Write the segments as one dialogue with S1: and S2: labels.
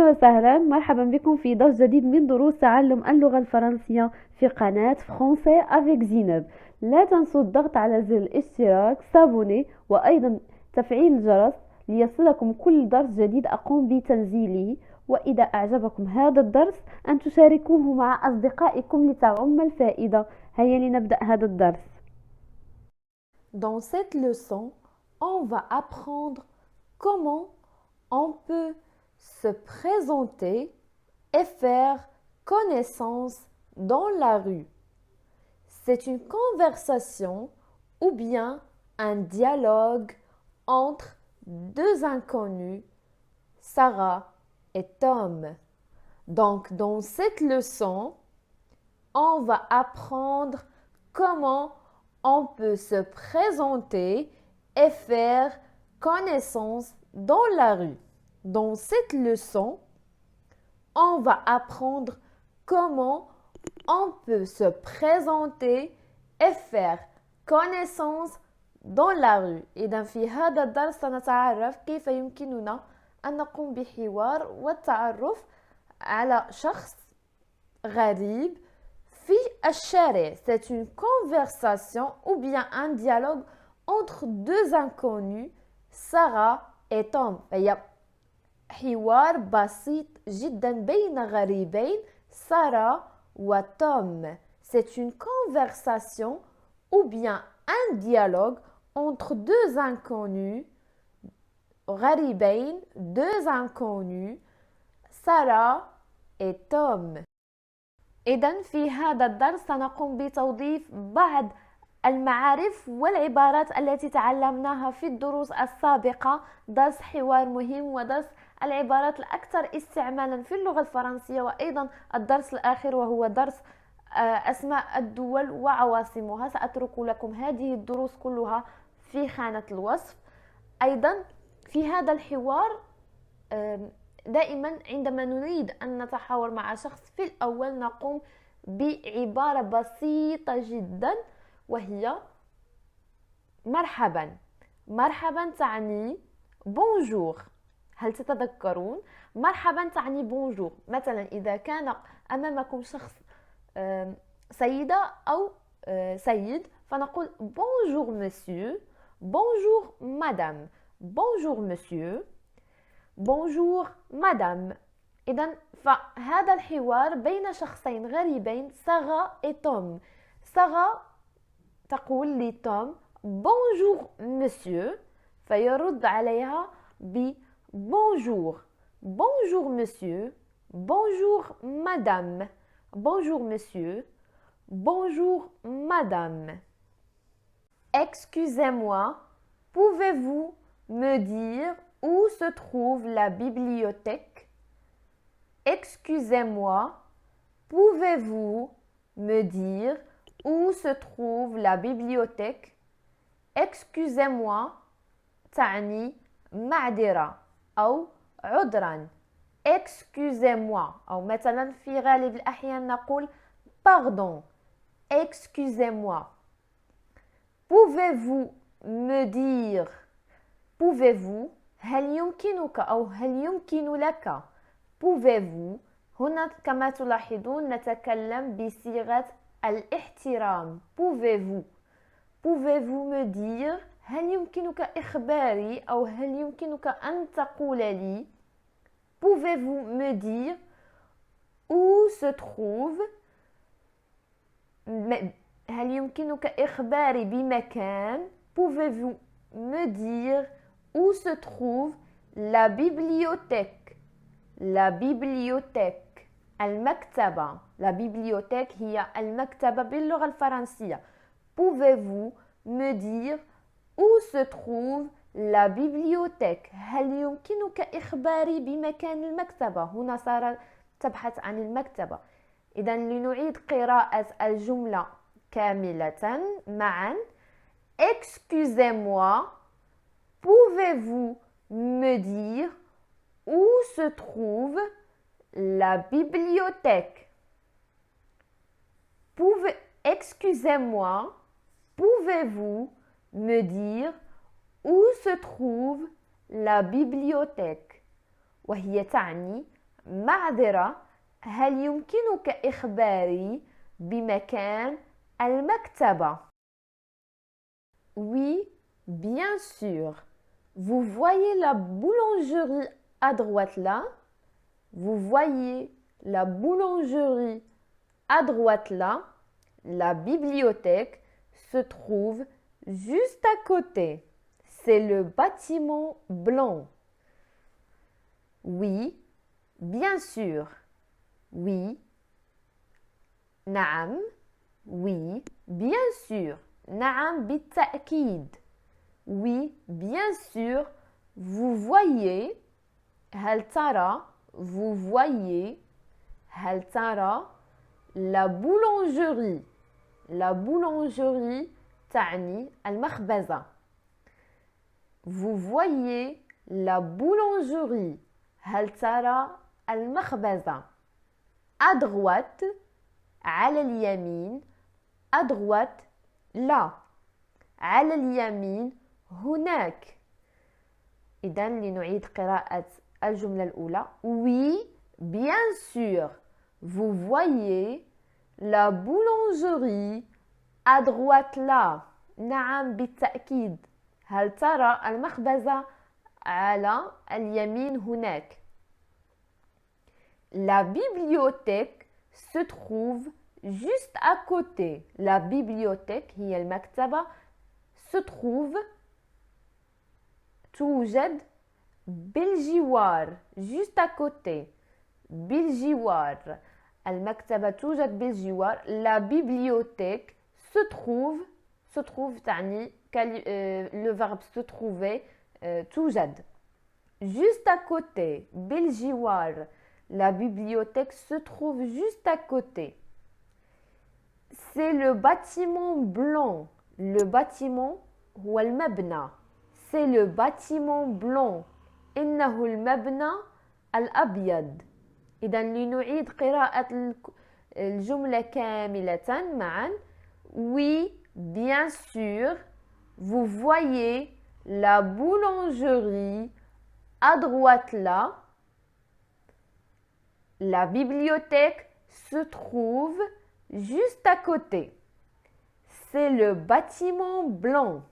S1: أهلا وسهلا، مرحبا بكم في درس جديد من دروس تعلم اللغة الفرنسية في قناة فرونسي افيك زينب. لا تنسوا الضغط على زر الاشتراك سابوني وأيضا تفعيل الجرس ليصلكم كل درس جديد أقوم بتنزيله. وإذا أعجبكم هذا الدرس أن تشاركوه مع أصدقائكم لتعم الفائدة. هيا لنبدأ هذا الدرس.
S2: Dans cette leçon, on va apprendre comment on peut se présenter et faire connaissance dans la rue. C'est une conversation ou bien un dialogue entre deux inconnus, Sarah et Tom. Donc, dans cette leçon, on va apprendre comment on peut se présenter et faire connaissance dans la rue. Dans cette leçon, on va apprendre comment on peut se présenter et faire connaissance dans la rue. إذن في هذا الدرس سنتعرف كيف يمكننا أن نقوم بحوار والتعرف على شخص غريب في الشارع. C'est une conversation ou bien un dialogue entre deux inconnus, Sarah et Tom. فهي حوار بسيط جدا بين غريبين سارة وتوم. C'est une conversation ou bien un dialogue entre deux inconnus, غريبين, deux inconnus, سارة et توم. إذن في هذا الدرس سنقوم بتوظيف بعض المعارف والعبارات التي تعلمناها في الدروس السابقة. درس حوار مهم ودرس العبارات الأكثر استعمالا في اللغة الفرنسية، وأيضا الدرس الآخر وهو درس أسماء الدول وعواصمها. سأترك لكم هذه الدروس كلها في خانة الوصف. أيضا في هذا الحوار دائما عندما نريد أن نتحاور مع شخص في الأول نقوم بعبارة بسيطة جدا وهي مرحبا. مرحبا تعني بونجور. هل تتذكرون؟ مرحبا تعني بونجور. مثلا إذا كان أمامكم شخص سيدة أو سيد فنقول بونجور مسيو، بونجور مدام، بونجور مسيو، بونجور مدام. إذن فهذا الحوار بين شخصين غريبين سارة et توم. سارة تقول لتوم بونجور مسيو فيرد عليها ب bonjour. Bonjour monsieur. Bonjour madame. Bonjour monsieur. Bonjour madame. Excusez-moi, pouvez-vous me dire où se trouve la bibliothèque? Excusez-moi, pouvez-vous me dire où se trouve la bibliothèque? Excusez-moi تعني معذرة أو عذرا. Excusez-moi أو مثلا في غالب الأحيان نقول pardon. Excusez-moi. Pouvez-vous me dire? Pouvez-vous هل يمكنك أو هل يمكن لك. Pouvez-vous هنا كما تلاحظون نتكلم بصيغة الاحترام. Pouvez-vous. Pouvez-vous me dire هل يمكنك إخباري أو هل يمكنك أن تقول لي. Pouvez-vous me dire où se trouve هل يمكنك إخباري بمكان. Pouvez-vous me dire où se trouve la bibliothèque. La bibliothèque المكتبة. La bibliothèque هي المكتبة باللغة الفرنسية. Pouvez-vous me dire où se trouve la bibliothèque. هل يمكنك إخباري بمكان المكتبة. هنا صار تبحث عن المكتبة. إذن لنعيد قراءة الجملة كاملة معا. Excusez-moi, pouvez-vous me dire où se trouve la bibliothèque? Excusez-moi, pouvez-vous me dire où se trouve la bibliothèque. وهي تعني معذرة، هل يمكنك إخباري بمكان المكتبة؟ Oui, bien sûr. Vous voyez la boulangerie à droite là? Vous voyez la boulangerie à droite là? La bibliothèque se trouve juste à côté. C'est le bâtiment blanc. Oui, bien sûr. Oui. نعم. Oui, bien sûr. نعم بالتأكيد. Oui, bien sûr. Vous voyez. هل ترى. Vous voyez. هل ترى. La boulangerie. La boulangerie تعني المخبزة. Vous voyez la boulangerie. هل ترى المخبزة. À droite. على اليمين. À droite. là. على اليمين. هناك. إذا لنعيد قراءة الجملة الأولى. Oui, bien sûr. Vous voyez la boulangerie à droite là. نعم بالتأكيد. هل ترى المخبزة على اليمين هناك. La bibliothèque se trouve juste à côté. La bibliothèque هي المكتبة se trouve توجد بالجوار juste à côté. بالجوار. المكتبة توجد بالجوار. La bibliothèque se trouve تعني le verbe se trouver توجد. Juste à côté. بالجوار. La bibliothèque se trouve juste à côté. C'est le bâtiment blanc. Le bâtiment هو المبنى. C'est le bâtiment blanc. إنه المبنى الأبيض. إذا لنعيد قراءة الجملة كاملة معا. Oui, bien sûr. Vous voyez la boulangerie à droite là. La bibliothèque se trouve juste à côté. C'est le bâtiment blanc.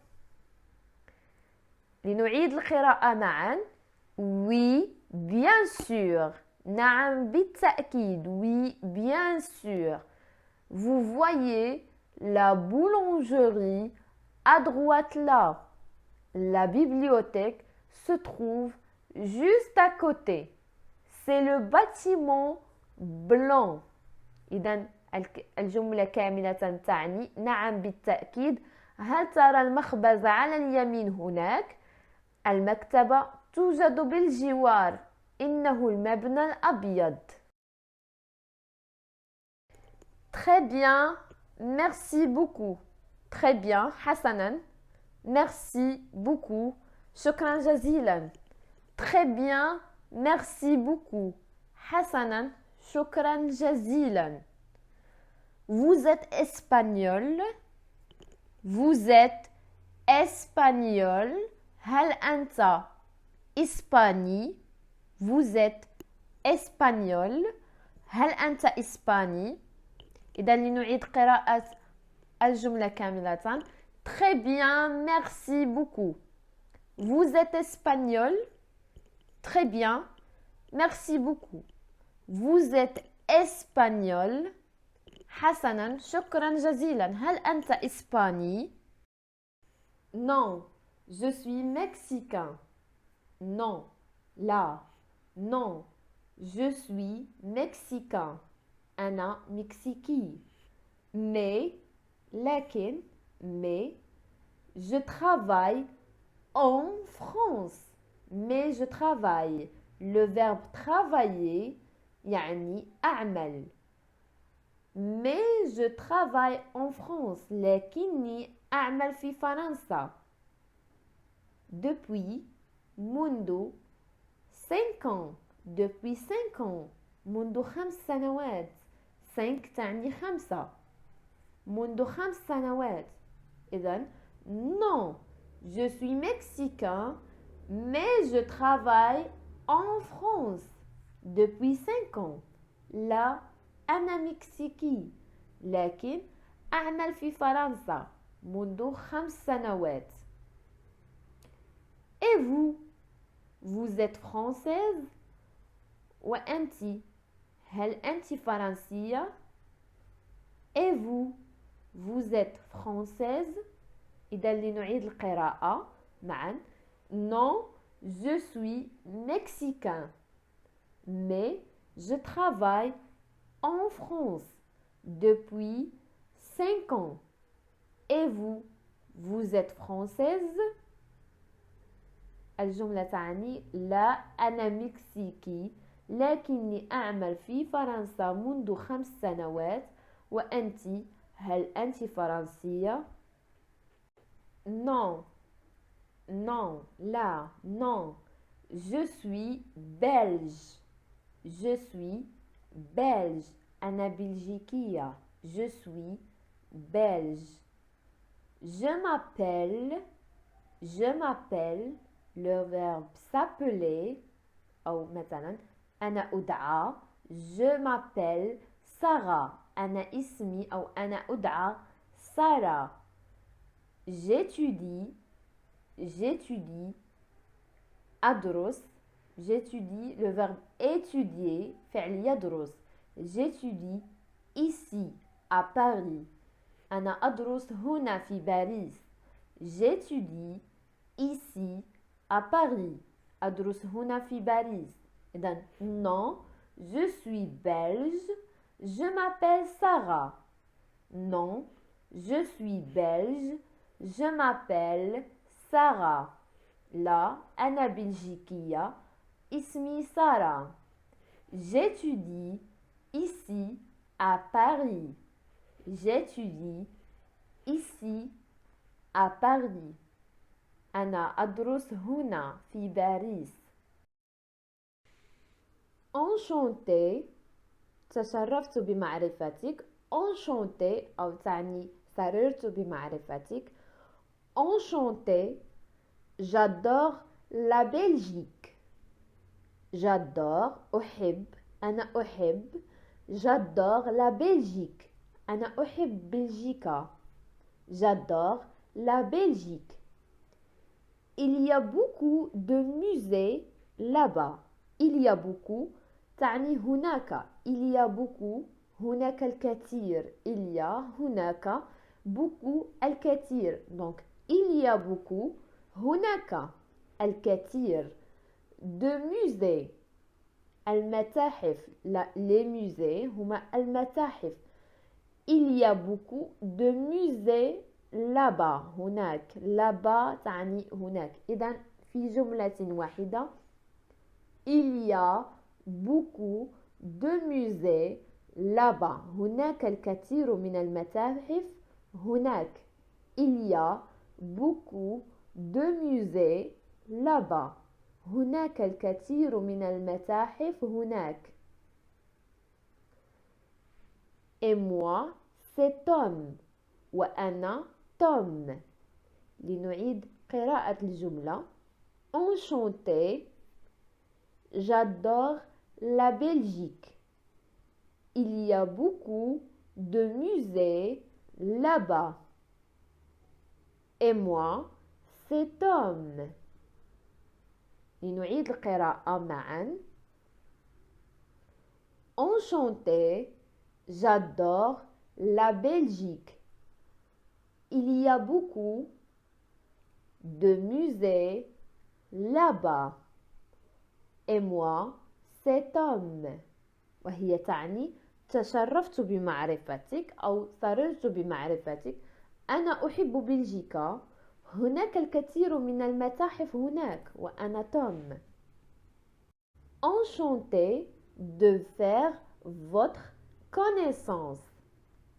S2: لنعيد القراءة معا. Oui, bien sûr. نعم بالتأكيد. Oui, bien sûr. Vous voyez la boulangerie à droite là. La bibliothèque se trouve juste à côté. C'est le bâtiment blanc. إذن الجملة كاملة تعني نعم بالتأكيد. هل ترى المخبز على اليمين هناك؟ المكتبة توجد بالجوار. إنه المبنى الأبيض. Très bien. Merci beaucoup. Très bien. حسنا. Merci beaucoup. شكرا جزيلا. Très bien. Merci beaucoup. حسنا. شكرا جزيلا. Vous êtes espagnol. Vous êtes espagnol. هل أنت إسباني؟ Vous êtes espagnol. هل أنت إسباني؟ إذا لنعيد قراءة الجملة كاملة. Très bien, merci beaucoup. Vous êtes espagnol. Très bien, merci beaucoup. Vous êtes espagnol. حسنا. شكرا جزيلا. هل أنت إسباني؟ Non, je suis mexicain. Non, là. Non, je suis mexicain. أنا مكسيكي. Mais, لكن, mais, je travaille en France. Mais je travaille. Le verbe travailler يعني أعمل. Mais je travaille en France. لكني أعمل في فرنسا. Depuis, منذ 5 ans. Depuis 5 ans. منذ 5 سنوات. 5 تعني 5. منذ 5 سنوات. إذن non, je suis mexicain, mais je travaille en France depuis 5 ans. لا أنا مكسيكي لكن أعمل في فرنسا منذ 5 سنوات. Et vous? Vous êtes française؟ وأنتِ هل أنتِ فرنسية؟ Et vous? Vous êtes française؟ إذا لنعيد القراءة معا. Non, je suis mexicain. Mais je travaille en France depuis 5 ans. Et vous? Vous êtes française؟ الجملة تعني لا أنا مكسيكي لكني أعمل في فرنسا منذ 5 سنوات. وأنت هل أنت فرنسية؟ Non, non, là, non. Je suis belge. Je suis belge. أنا بلجيكية. Je suis belge. Je m'appelle, le verbe s'appeler أو مثلا أنا أدعى. Je m'appelle Sarah. أنا اسمي أو أنا أدعى سارة. J'étudie أدرس. J'étudie, le verbe étudier فعل يدرس. J'étudie ici à Paris. أنا أدرس هنا في باريس. J'étudie ici à Paris. أدرس هنا في باريس. إذن non, je suis belge. Je m'appelle Sarah. Non, je suis belge. Je m'appelle Sarah. لا أنا بلجيكية. اسمي سارة. J'étudie ici à Paris. J'étudie ici à Paris. أنا أدرس هنا في باريس. Enchanté. تشرفت بمعرفتك. Enchanté أو تعني سررت بمعرفتك. Enchanté. J'adore la Belgique. J'adore أحب. أنا أحب. J'adore la Belgique. أنا أحب بلجيكا. J'adore la Belgique. Il y a beaucoup de musées là-bas. Il y a beaucoup تعني هناك. Il y a beaucoup هناك الكثير. Il y a هناك beaucoup الكثير. Donc il y a beaucoup هناك الكثير de musées. المتاحف. لا les musées هما المتاحف. Il y a beaucoup de musées là-bas. هناك. là-bas تعني هناك. إذن في جملة واحدة il y a beaucoup de musées là-bas. هناك الكثير من المتاحف هناك. Il y a beaucoup de musées là-bas. هناك الكثير من المتاحف هناك. Et moi, c'est Tom. وأنا Tom. لنعيد قراءة الجملة. Enchanté. J'adore la Belgique. Il y a beaucoup de musées là-bas. Et moi, c'est Tom. لنعيد القراءة معا. Enchanté. J'adore la Belgique. Il y a beaucoup de musées là-bas. Et moi, c'est Tom. وهي تعني تشرفت بمعرفتك أو سررت بمعرفتك. أنا أحب بلجيكا. هناك الكثير من المتاحف هناك. وأنا توم. Enchanté de faire votre connaissance.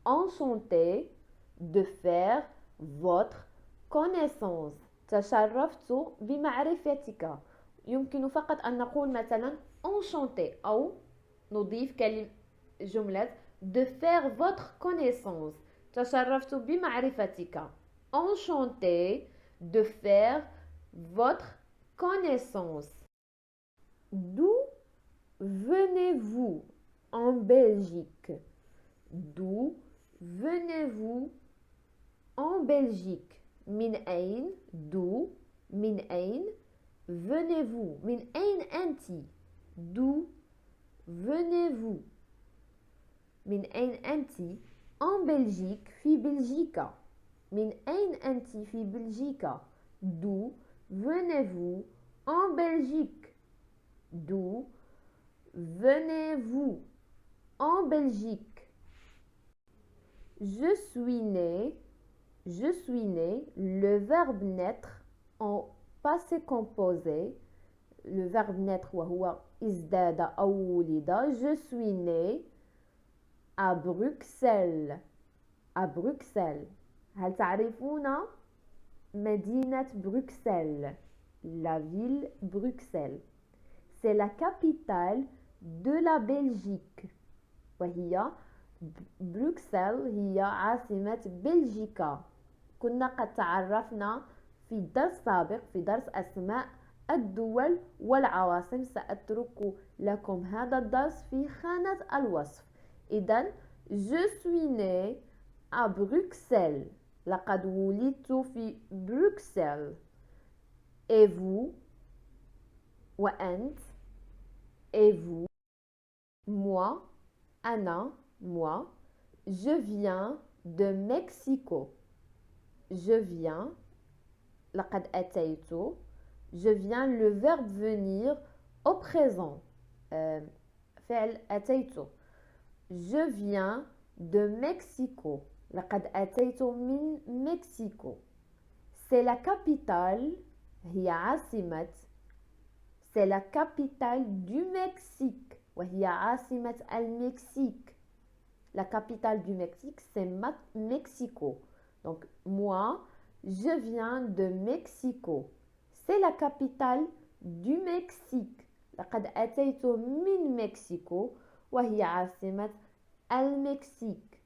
S2: Enchanté de faire votre connaissance. تشرفت بمعرفتك. يمكن فقط أن نقول مثلا enchanté أو نضيف جملة de faire votre connaissance. تشرفت بمعرفتك. Enchanté de faire votre connaissance. D'où venez-vous en Belgique? D'où venez-vous en Belgique? من أين؟ d'où من أين venez-vous? من أين أنت؟ d'où venez-vous? من أين أنت؟ en Belgique في بلجيكا. من أين أنت في بلجيكا؟ d'où venez-vous en Belgique? d'où venez-vous en Belgique? Je suis né, le verbe naître en passé composé, le verbe naître وهو ازداد أو ولد. Je suis né à Bruxelles. À Bruxelles. هل تعرفون مدينة بروكسل؟ La ville Bruxelles. C'est la capitale de la Belgique. وهي بروكسل هي عاصمة بلجيكا. كنا قد تعرفنا في الدرس السابق في درس أسماء الدول والعواصم. سأترك لكم هذا الدرس في خانة الوصف. إذن je suis né à Bruxelles. لقد ولدت في بروكسل. Et vous? وأنت? Et vous? Moi? أنا moi, je viens de Mexico. Je viens, لقد أتيت. Je viens, le verbe venir au présent. فعل أتيت. Je viens de Mexico. لقد أتيت من Mexico. C'est la capitale, هي عاصمة. C'est la capitale du Mexique. وهي عاصمة المكسيك. La capitale du Mexique, c'est Mexico. Donc, moi, je viens de Mexico. C'est la capitale du Mexique. لقد أتيت من مكسيكو وهي عاصمة المكسيك.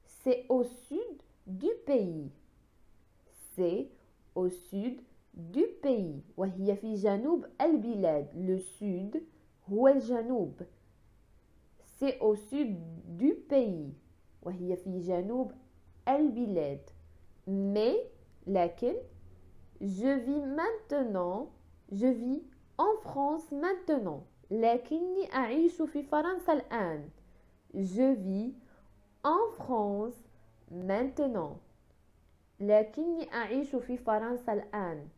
S2: C'est au sud du pays. C'est au sud du pays. وهي في جنوب البلاد. Le sud هو الجنوب. C'est au sud du pays. وهي في جنوب البلاد. Mais, لكن, je vis en France maintenant. لكني أعيش في فرنسا الآن. Je vis en France maintenant. لكني أعيش في فرنسا الآن.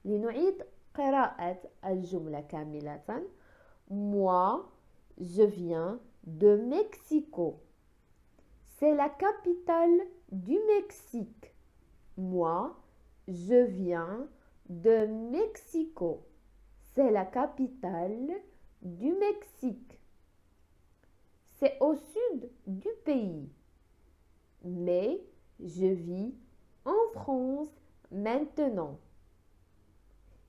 S2: لنعيد قراءة الجملة كاملة. Moi, je viens de Mexico. C'est la capitale du Mexique. Moi, je viens de Mexico. C'est la capitale du Mexique. C'est au sud du pays. Mais je vis en France maintenant.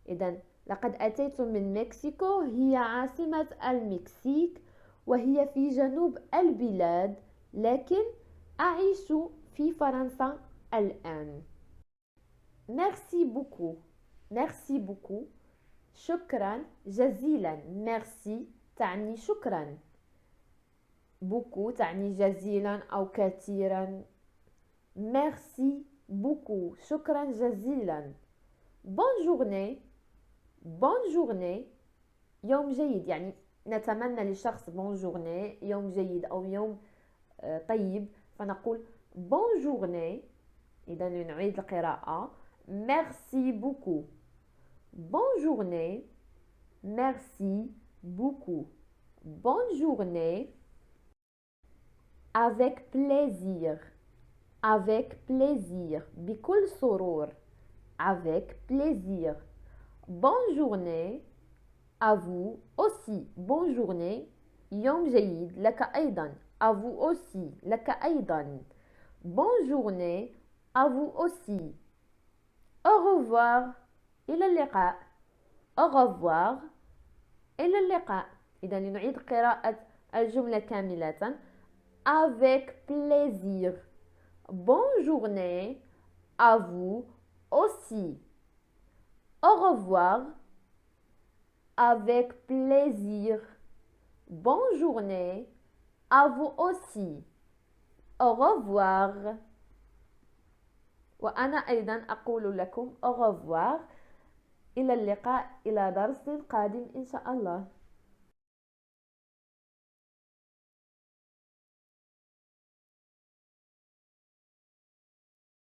S2: إذن لقد أتيت من مكسيكو هي عاصمة المكسيك وهي في جنوب البلاد لكن أعيش في فرنسا الآن. Merci beaucoup. Merci beaucoup. شكرا جزيلا. Merci تعني شكرا. Beaucoup تعني جزيلا أو كثيرا. Merci beaucoup. شكرا جزيلا. Bonne journée. Bonne journée. يوم جيد. يعني نتمنى للشخص bonne journée يوم جيد أو يوم طيب فنقول bonne journée. إذا نعيد القراءة. Merci beaucoup. Bonne journée. Merci beaucoup. Bonne journée. Avec plaisir. Avec plaisir. بكل سرور. Avec plaisir. Bonne journée. À vous aussi. Bonne journée. يوم جيد لك أيضا. À vous aussi. لك أيضا. Bonne journée. À vous aussi. Au revoir. إلى اللقاء. Au revoir. إلى اللقاء. إذا لنعيد قراءة الجملة كاملة. Avec plaisir. Bonne journée. À vous aussi. Au revoir. avec plaisir. Bonne journée. À vous aussi. Au revoir. وأنا أيضا أقول لكم au revoir. إلى اللقاء إلى درس قادم إن شاء الله.